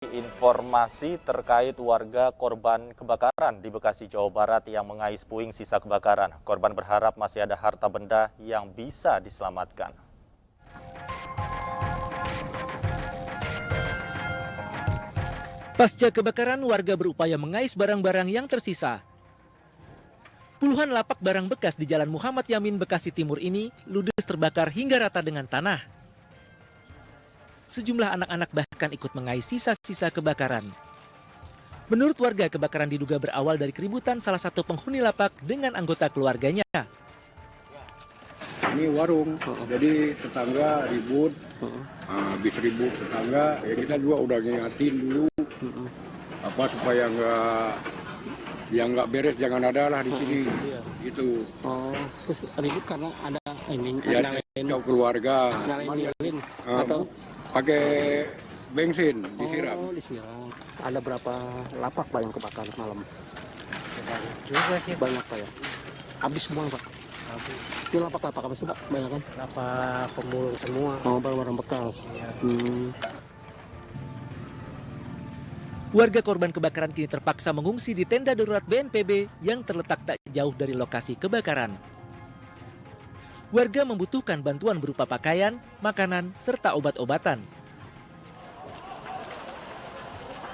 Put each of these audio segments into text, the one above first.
Informasi terkait warga korban kebakaran di Bekasi, Jawa Barat yang mengais puing sisa kebakaran. Korban berharap masih ada harta benda yang bisa diselamatkan. Pasca kebakaran, warga berupaya mengais barang-barang yang tersisa. Puluhan lapak barang bekas di Jalan Muhammad Yamin, Bekasi Timur ini ludes terbakar hingga rata dengan tanah. Sejumlah anak-anak bahkan ikut mengais sisa-sisa kebakaran. Menurut warga, kebakaran diduga berawal dari keributan salah satu penghuni lapak dengan anggota keluarganya. Ini warung, jadi tetangga ribut, habis ribut tetangga, ya kita juga udah ngingatin dulu, supaya nggak beres jangan ada lah di sini, gitu. Oh, terus ribut karena ada ini, ya cok keluarga, atau pakai bensin disiram. Oh, disiram. Ada berapa lapak Pak yang kebakar malam? Banyak juga sih. Banyak Pak ya? Habis semua Pak? Habis. Itu lapak-lapak apa sih Pak? Banyak kan? Lapak pemulung semua. Oh, barang-barang bekas. Iya. Warga korban kebakaran kini terpaksa mengungsi di tenda darurat BNPB yang terletak tak jauh dari lokasi kebakaran. Warga membutuhkan bantuan berupa pakaian, makanan, serta obat-obatan.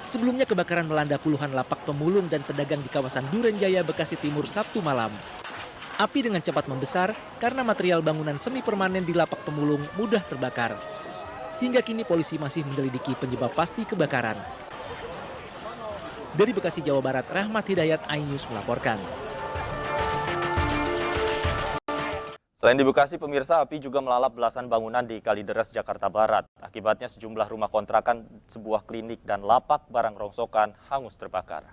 Sebelumnya kebakaran melanda puluhan lapak pemulung dan pedagang di kawasan Durenjaya, Bekasi Timur Sabtu malam. Api dengan cepat membesar karena material bangunan semi permanen di lapak pemulung mudah terbakar. Hingga kini polisi masih menyelidiki penyebab pasti kebakaran. Dari Bekasi, Jawa Barat, Rahmat Hidayat, iNews melaporkan. Selain di Bekasi, pemirsa, api juga melalap belasan bangunan di Kalideres, Jakarta Barat. Akibatnya sejumlah rumah kontrakan, sebuah klinik, dan lapak barang rongsokan hangus terbakar.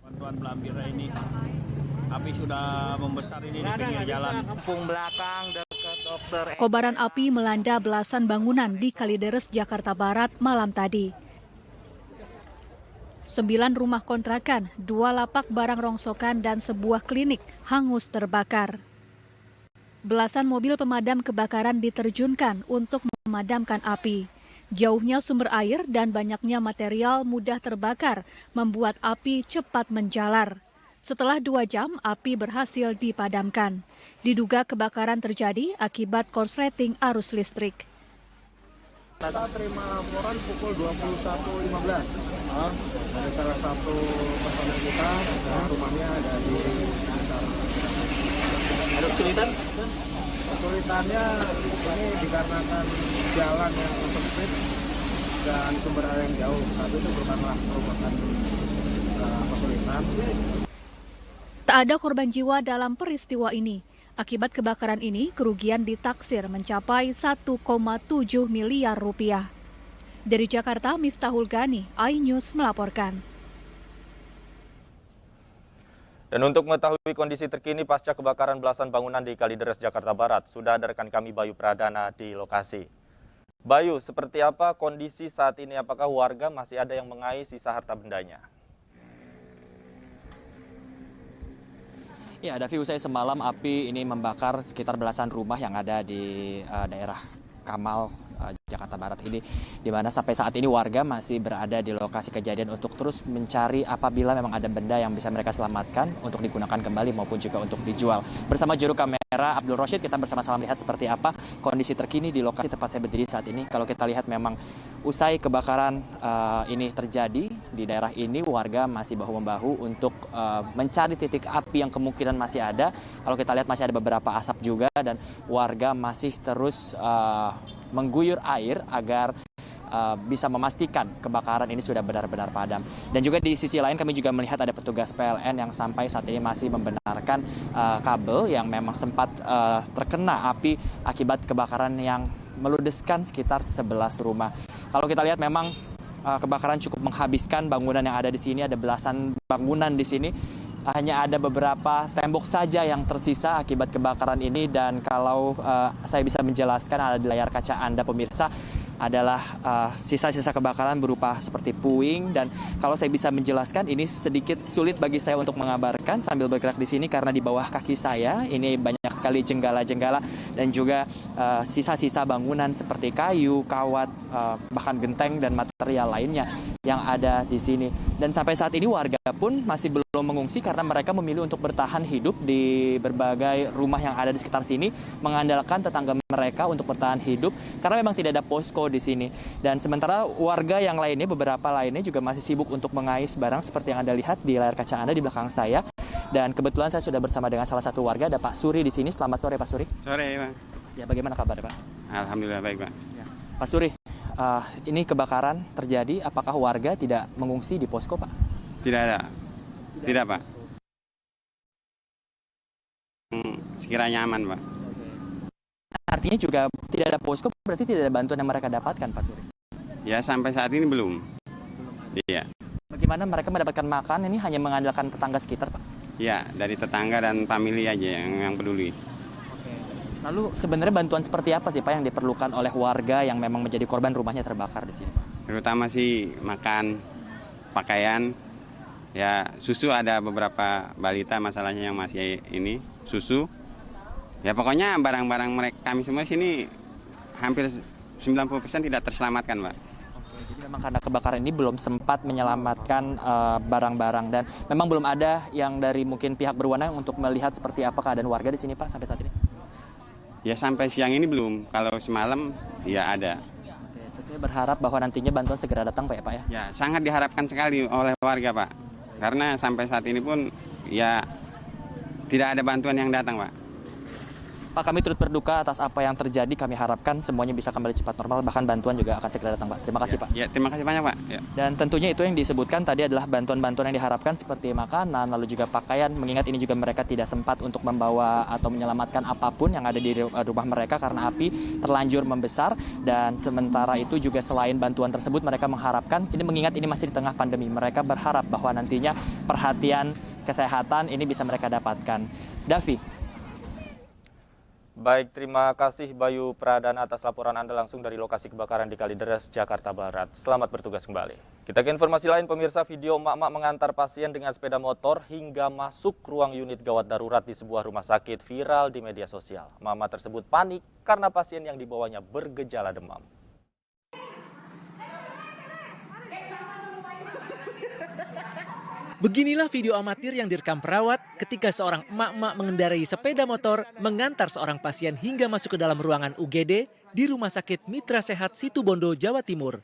Bantuan Belambira ini, api sudah membesar ini di pinggir jalan. Kampung belakang dekat dokter. Kobaran api melanda belasan bangunan di Kalideres, Jakarta Barat malam tadi. 9 rumah kontrakan, 2 lapak barang rongsokan, dan sebuah klinik hangus terbakar. Belasan mobil pemadam kebakaran diterjunkan untuk memadamkan api. Jauhnya sumber air dan banyaknya material mudah terbakar membuat api cepat menjalar. Setelah 2 jam, api berhasil dipadamkan. Diduga kebakaran terjadi akibat korsleting arus listrik. Kita terima laporan pukul 21.15 dari salah satu personel kita, rumahnya ada di sekitar. Ada kesulitan? Kesulitannya ini dikarenakan jalan yang sempit dan sumber air yang jauh. Satu itu merupakan kesulitan. Tak ada korban jiwa dalam peristiwa ini. Akibat kebakaran ini, kerugian ditaksir mencapai 1,7 miliar rupiah. Dari Jakarta, Miftahul Gani, iNews melaporkan. Dan untuk mengetahui kondisi terkini pasca kebakaran belasan bangunan di Kalideres, Jakarta Barat, sudah ada rekan kami Bayu Pradana di lokasi. Bayu, seperti apa kondisi saat ini? Apakah warga masih ada yang mengais sisa harta bendanya? Ya, Davi, usai semalam api ini membakar sekitar belasan rumah yang ada di daerah Kamal, Jakarta Barat ini, di mana sampai saat ini warga masih berada di lokasi kejadian untuk terus mencari apabila memang ada benda yang bisa mereka selamatkan untuk digunakan kembali maupun juga untuk dijual. Bersama juru kamera Abdul Rosyid, kita bersama-sama melihat seperti apa kondisi terkini di lokasi tempat saya berdiri saat ini. Kalau kita lihat memang usai kebakaran ini terjadi di daerah ini, warga masih bahu-membahu untuk mencari titik api yang kemungkinan masih ada. Kalau kita lihat masih ada beberapa asap juga dan warga masih terus mengguyur air agar bisa memastikan kebakaran ini sudah benar-benar padam. Dan juga di sisi lain kami juga melihat ada petugas PLN yang sampai saat ini masih membenarkan kabel yang memang sempat terkena api akibat kebakaran yang meludeskan sekitar 11 rumah. Kalau kita lihat memang kebakaran cukup menghabiskan bangunan yang ada di sini, ada belasan bangunan di sini. Hanya ada beberapa tembok saja yang tersisa akibat kebakaran ini, dan kalau saya bisa menjelaskan, ada di layar kaca Anda pemirsa, adalah sisa-sisa kebakaran berupa seperti puing. Dan kalau saya bisa menjelaskan, ini sedikit sulit bagi saya untuk mengabarkan sambil bergerak di sini karena di bawah kaki saya ini banyak sekali jenggala-jenggala dan juga sisa-sisa bangunan seperti kayu, kawat, bahkan genteng dan material lainnya yang ada di sini. Dan sampai saat ini warga pun masih belum mengungsi karena mereka memilih untuk bertahan hidup di berbagai rumah yang ada di sekitar sini, mengandalkan tetangga mereka untuk bertahan hidup karena memang tidak ada posko di sini. Dan sementara warga yang lainnya, beberapa lainnya juga masih sibuk untuk mengais barang seperti yang Anda lihat di layar kaca Anda di belakang saya. Dan kebetulan saya sudah bersama dengan salah satu warga, ada Pak Suri di sini. Selamat sore Pak Suri. Sore Pak. Ya, bagaimana kabar Pak? Alhamdulillah baik Pak. Ya. Pak Suri, ini kebakaran terjadi, apakah warga tidak mengungsi di posko Pak? Tidak ada. Tidak Pak. Sekiranya aman Pak. Artinya juga tidak ada posko, berarti tidak ada bantuan yang mereka dapatkan Pak Suri? Ya sampai saat ini belum. Iya. Bagaimana mereka mendapatkan makan, ini hanya mengandalkan tetangga sekitar Pak? Ya, dari tetangga dan famili aja yang peduli. Lalu sebenarnya bantuan seperti apa sih Pak yang diperlukan oleh warga yang memang menjadi korban rumahnya terbakar di sini Pak? Terutama sih makan, pakaian, ya susu, ada beberapa balita masalahnya yang masih ini, susu. Ya pokoknya barang-barang mereka kami semua sini hampir 90% tidak terselamatkan Pak. Jadi memang karena kebakaran ini belum sempat menyelamatkan barang-barang dan memang belum ada yang dari mungkin pihak berwenang untuk melihat seperti apa keadaan warga di sini Pak sampai saat ini? Ya sampai siang ini belum, kalau semalam ya ada. Oke, tentunya berharap bahwa nantinya bantuan segera datang Pak ya Pak ya? Ya sangat diharapkan sekali oleh warga Pak, karena sampai saat ini pun ya tidak ada bantuan yang datang Pak. Pak, kami turut berduka atas apa yang terjadi. Kami harapkan semuanya bisa kembali cepat normal, bahkan bantuan juga akan segera datang Pak. Terima kasih Pak. Ya, terima kasih banyak Pak. Ya. Dan tentunya itu yang disebutkan tadi adalah bantuan-bantuan yang diharapkan seperti makanan, lalu juga pakaian. Mengingat ini juga mereka tidak sempat untuk membawa atau menyelamatkan apapun yang ada di rumah mereka karena api terlanjur membesar. Dan sementara itu juga selain bantuan tersebut mereka mengharapkan, ini mengingat ini masih di tengah pandemi, mereka berharap bahwa nantinya perhatian kesehatan ini bisa mereka dapatkan. Davi. Baik, terima kasih Bayu Pradana atas laporan Anda langsung dari lokasi kebakaran di Kalideres, Jakarta Barat. Selamat bertugas kembali. Kita ke informasi lain, pemirsa. Video emak-emak mengantar pasien dengan sepeda motor hingga masuk ruang unit gawat darurat di sebuah rumah sakit viral di media sosial. Emak-emak tersebut panik karena pasien yang dibawanya bergejala demam. Beginilah video amatir yang direkam perawat ketika seorang emak-emak mengendarai sepeda motor mengantar seorang pasien hingga masuk ke dalam ruangan UGD di Rumah Sakit Mitra Sehat Situbondo, Jawa Timur.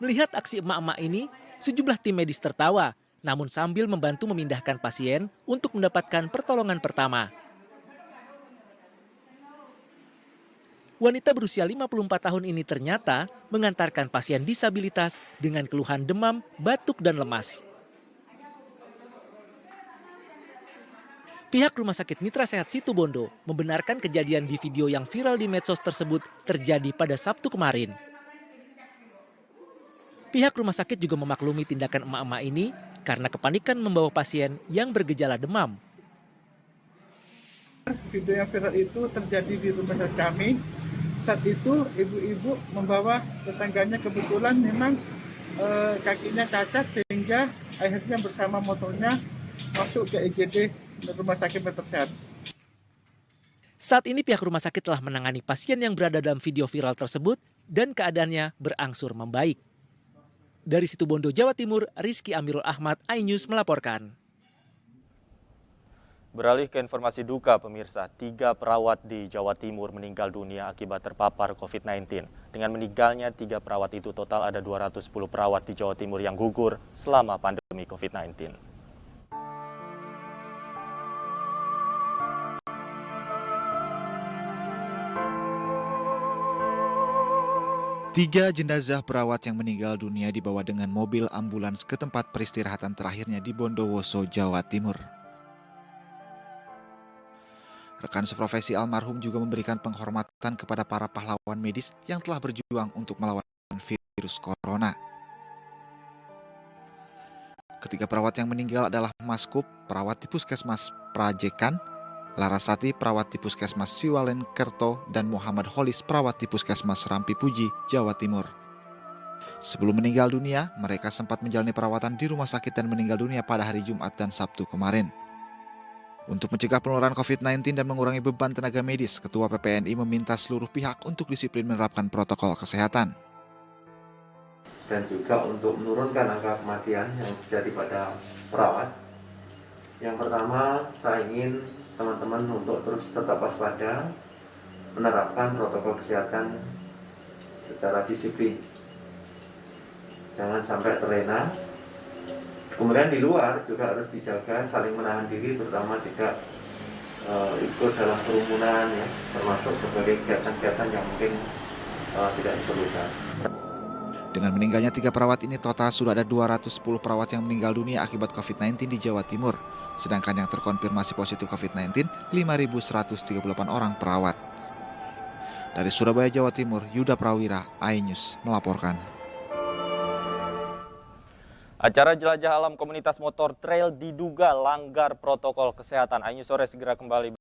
Melihat aksi emak-emak ini, sejumlah tim medis tertawa, namun sambil membantu memindahkan pasien untuk mendapatkan pertolongan pertama. Wanita berusia 54 tahun ini ternyata mengantarkan pasien disabilitas dengan keluhan demam, batuk, dan lemas. Pihak Rumah Sakit Mitra Sehat Situbondo membenarkan kejadian di video yang viral di medsos tersebut terjadi pada Sabtu kemarin. Pihak rumah sakit juga memaklumi tindakan emak-emak ini karena kepanikan membawa pasien yang bergejala demam. Video yang viral itu terjadi di rumah sakit kami. Saat itu ibu-ibu membawa tetangganya, kebetulan memang kakinya cacat sehingga akhirnya bersama motornya masuk ke IGD Rumah Sakit Mitra Sehat. Saat ini pihak rumah sakit telah menangani pasien yang berada dalam video viral tersebut dan keadaannya berangsur membaik. Dari Situbondo, Jawa Timur, Rizky Amirul Ahmad, iNews melaporkan. Beralih ke informasi duka, pemirsa. 3 perawat di Jawa Timur meninggal dunia akibat terpapar COVID-19. Dengan meninggalnya 3 perawat itu, total ada 210 perawat di Jawa Timur yang gugur selama pandemi COVID-19. Tiga jenazah perawat yang meninggal dunia dibawa dengan mobil ambulans ke tempat peristirahatan terakhirnya di Bondowoso, Jawa Timur. Rekan seprofesi almarhum juga memberikan penghormatan kepada para pahlawan medis yang telah berjuang untuk melawan virus corona. Ketiga perawat yang meninggal adalah Mas Kup, perawat di Puskesmas Prajekan, Larasati, perawat di Puskesmas Siwalen Kerto, dan Muhammad Holis, perawat di Puskesmas Rampi Puji, Jawa Timur. Sebelum meninggal dunia, mereka sempat menjalani perawatan di rumah sakit dan meninggal dunia pada hari Jumat dan Sabtu kemarin. Untuk mencegah penularan COVID-19 dan mengurangi beban tenaga medis, Ketua PPNI meminta seluruh pihak untuk disiplin menerapkan protokol kesehatan. Dan juga untuk menurunkan angka kematian yang terjadi pada perawat. Yang pertama, saya ingin teman-teman untuk terus tetap waspada, menerapkan protokol kesehatan secara disiplin. Jangan sampai terlena. Kemudian di luar juga harus dijaga saling menahan diri, terutama tidak ikut dalam kerumunan, ya, termasuk berbagai kegiatan-kegiatan yang mungkin tidak diperlukan. Dengan meninggalnya 3 perawat ini, total sudah ada 210 perawat yang meninggal dunia akibat COVID-19 di Jawa Timur. Sedangkan yang terkonfirmasi positif COVID-19, 5.138 orang perawat. Dari Surabaya, Jawa Timur, Yuda Prawira, iNews melaporkan. Acara jelajah alam komunitas motor trail diduga langgar protokol kesehatan. iNews sore segera kembali.